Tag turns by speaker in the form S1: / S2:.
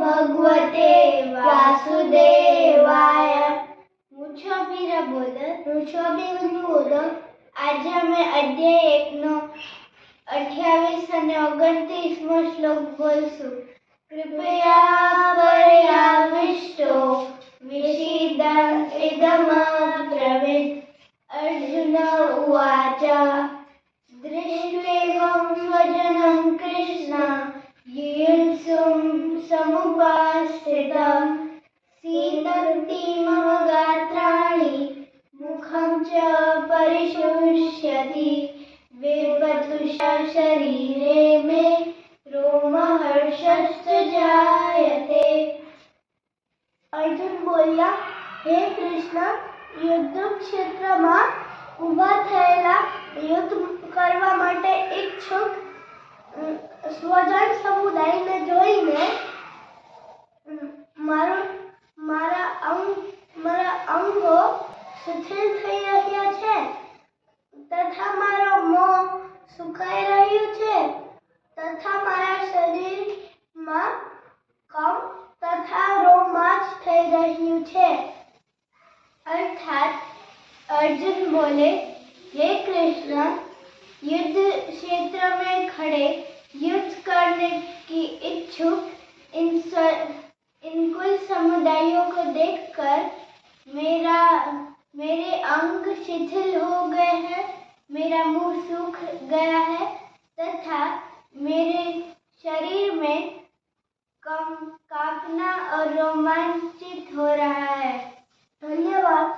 S1: भगवते वासुदेवाय। मुछो આજે અમે અધ્યાય 1 નો 28 અને 29મો શ્લોક બોલશું. કૃપયા પર્યાવિષ્ટો વિષિદં ઇદમબ્રવીત. અર્જુન ઉવાચ દૃષ્ટ્વેવં સ્વજनं કૃષ્ણ યુયુત્સું સમુપસ્થિતં सीदन्ति मम गात्राणि मुखं च परिशुष्यति विपथुषा शरीरे मे रोमहर्षश्च जायते. अर्जुन बोल्या, हे कृष्ण, युद्ध क्षेत्રમાં ઊભા થયેલા યુદ્ધ કરવા માટે ઈચ્છુક સ્વજન સમુદાયને જોઈને મારા અંગો શિથિલ થઈ રહ્યા છે તથા મારો મોં સુકાઈ રહ્યું છે તથા મારા શરીરમાં કંપ તથા રોમાંચ થઈ રહ્યું છે. अर्थात अर्जुन बोले, हे कृष्ण, युद्ध क्षेत्र में खड़े युद्ध करने की इच्छुक इन कुल समुदायों को देखकर मेरे अंग शिथिल हो गए हैं, मेरा मुंह सूख गया है तथा मेरे शरीर में कांपना और रोमांचित हो रहा है. धन्यवाद.